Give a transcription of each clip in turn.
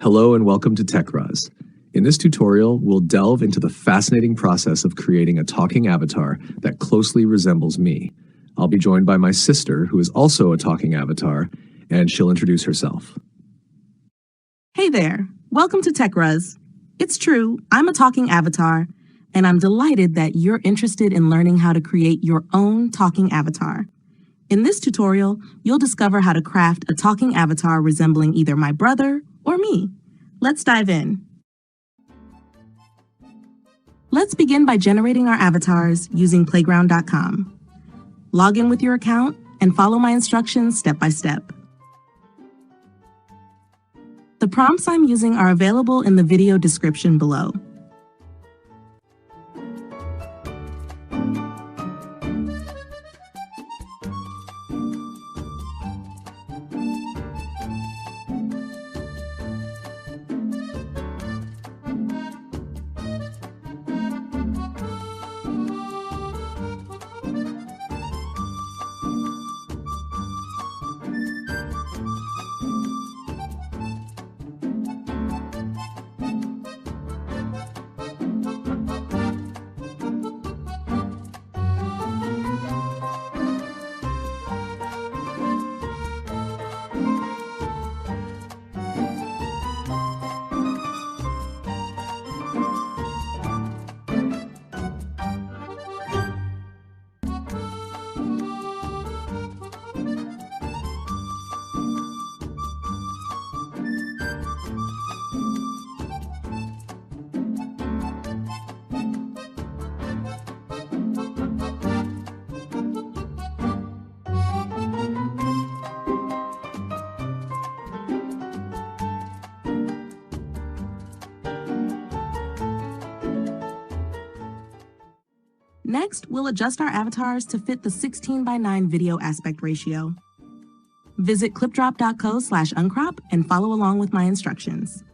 Hello and welcome to Techruzz. In this tutorial, we'll delve into the fascinating process of creating a talking avatar that closely resembles me. I'll be joined by my sister, who is also a talking avatar, and she'll introduce herself. Hey there, welcome to Techruzz. It's true, I'm a talking avatar, and I'm delighted that you're interested in learning how to create your own talking avatar. In this tutorial, you'll discover how to craft a talking avatar resembling either my brother or me. Let's dive in. Let's begin by generating our avatars using playground.com. Log in with your account and follow my instructions step by step. The prompts I'm using are available in the video description below. Next, we'll adjust our avatars to fit the 16:9 video aspect ratio. Visit clipdrop.co/uncrop and follow along with my instructions.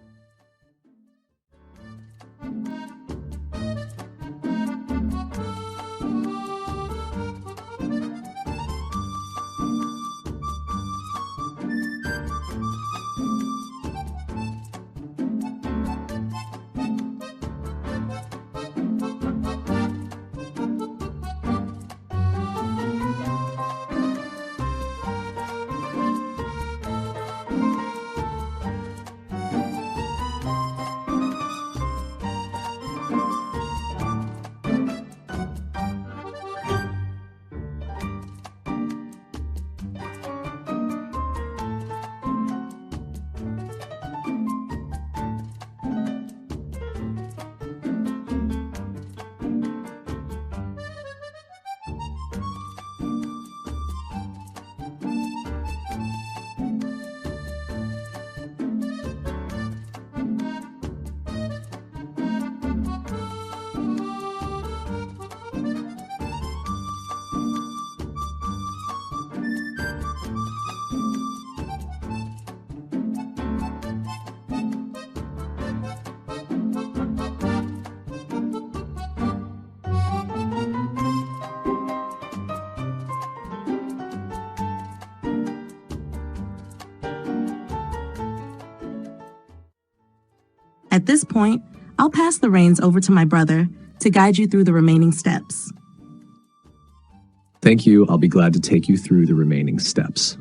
At this point, I'll pass the reins over to my brother to guide you through the remaining steps. Thank you. I'll be glad to take you through the remaining steps.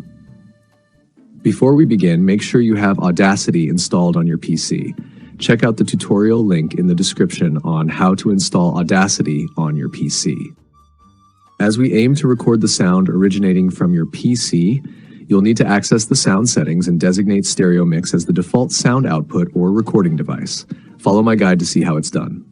Before we begin, make sure you have Audacity installed on your PC. Check out the tutorial link in the description on how to install Audacity on your PC. As we aim to record the sound originating from your PC, you'll need to access the sound settings and designate Stereo Mix as the default sound output or recording device. Follow my guide to see how it's done.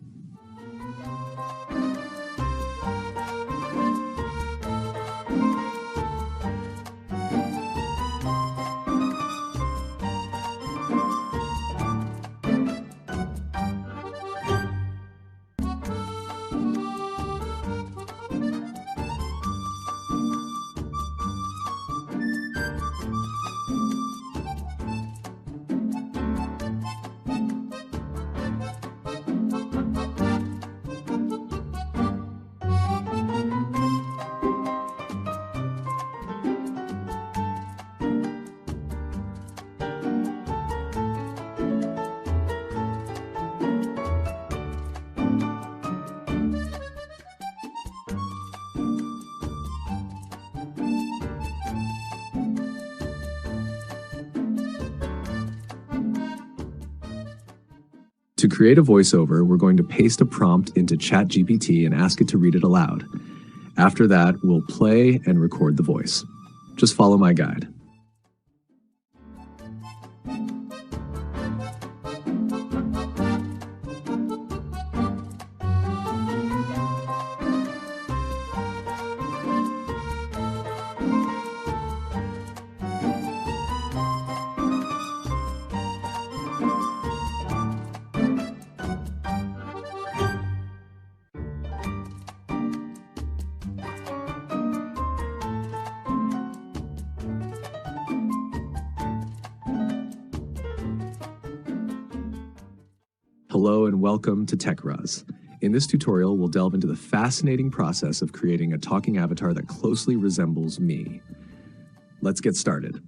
To create a voiceover, we're going to paste a prompt into ChatGPT and ask it to read it aloud. After that, we'll play and record the voice. Just follow my guide. Hello and welcome to Techruzz. In this tutorial, we'll delve into the fascinating process of creating a talking avatar that closely resembles me. Let's get started.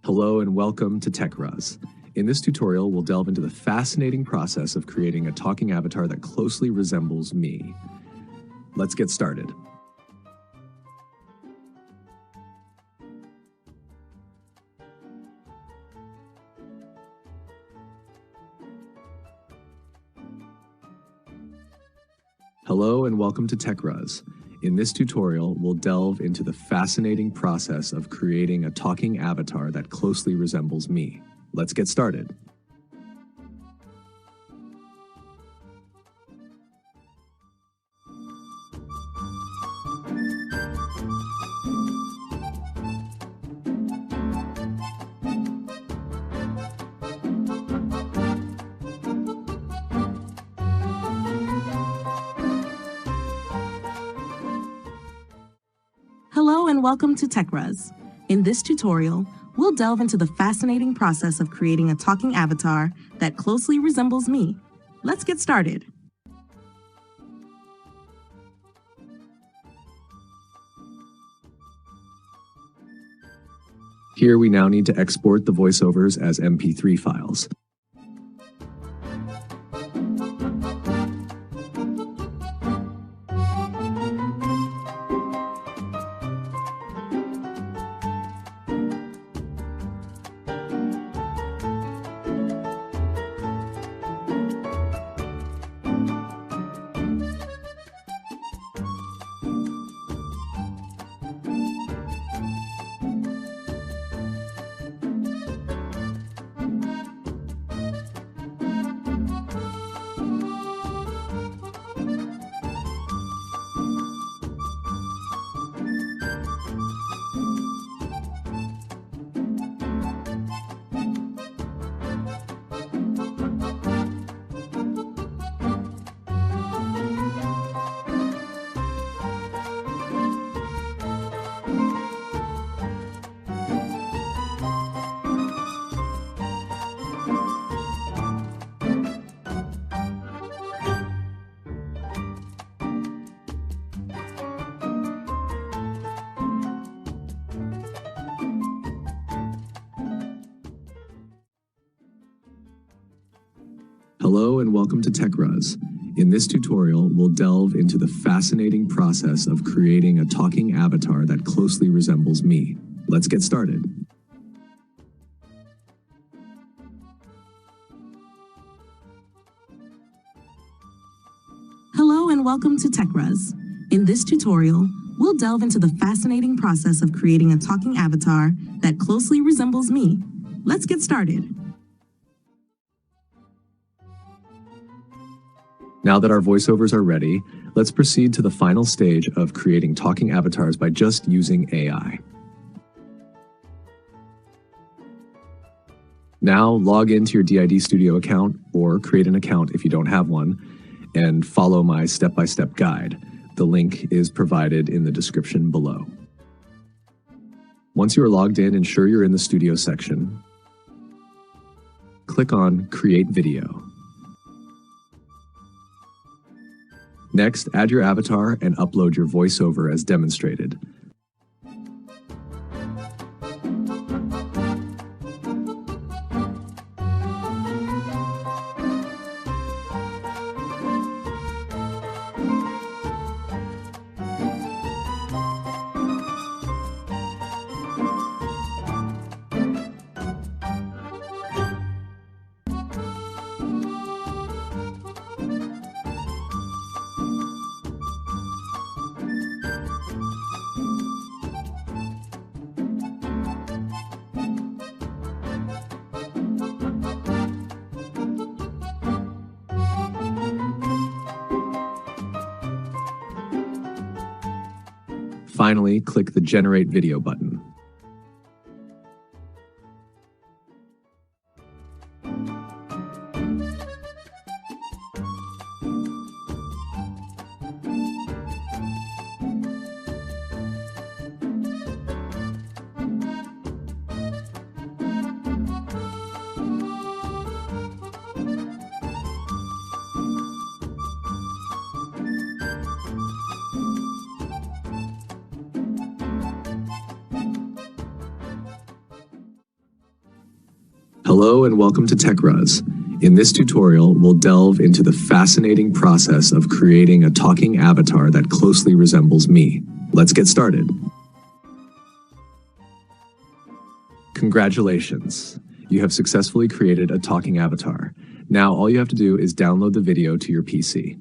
Hello and welcome to Techruzz. In this tutorial, we'll delve into the fascinating process of creating a talking avatar that closely resembles me. Let's get started. Hello and welcome to Techruzz. In this tutorial, we'll delve into the fascinating process of creating a talking avatar that closely resembles me. Let's get started. Hello and welcome to Techruzz. In this tutorial, we'll delve into the fascinating process of creating a talking avatar that closely resembles me. Let's get started. Here we now need to export the voiceovers as MP3 files. Hello and welcome to Techruzz. In this tutorial, we'll delve into the fascinating process of creating a talking avatar that closely resembles me. Let's get started. Hello and welcome to Techruzz. In this tutorial, we'll delve into the fascinating process of creating a talking avatar that closely resembles me. Let's get started. Now that our voiceovers are ready, let's proceed to the final stage of creating talking avatars by just using AI. Now log into your DID Studio account or create an account if you don't have one and follow my step-by-step guide. The link is provided in the description below. Once you are logged in, ensure you're in the Studio section. Click on Create Video. Next, add your avatar and upload your voiceover as demonstrated. finally, click the Generate Video button. Hello and welcome to Techruzz. In this tutorial, we'll delve into the fascinating process of creating a talking avatar that closely resembles me. Let's get started. Congratulations! You have successfully created a talking avatar. Now all you have to do is download the video to your PC.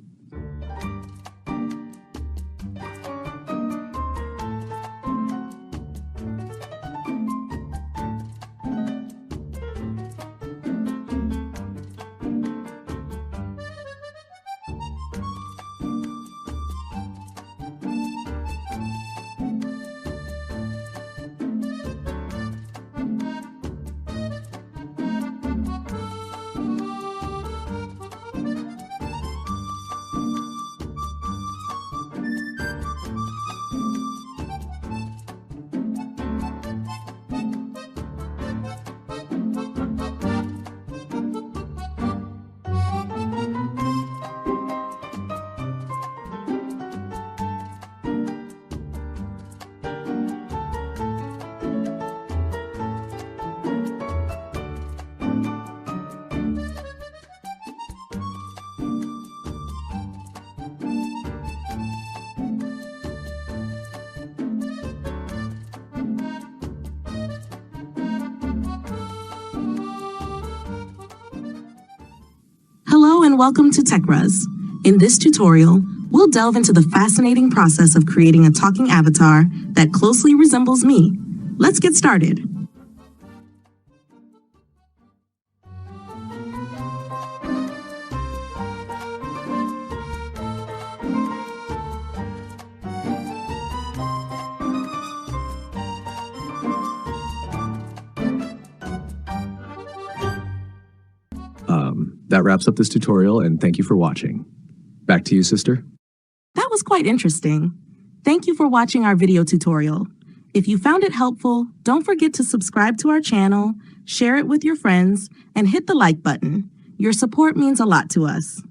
Hello and welcome to Techruzz. In this tutorial, we'll delve into the fascinating process of creating a talking avatar that closely resembles me. Let's get started. That wraps up this tutorial, and thank you for watching. Back to you, sister. That was quite interesting. Thank you for watching our video tutorial. If you found it helpful, don't forget to subscribe to our channel, share it with your friends, and hit the like button. Your support means a lot to us.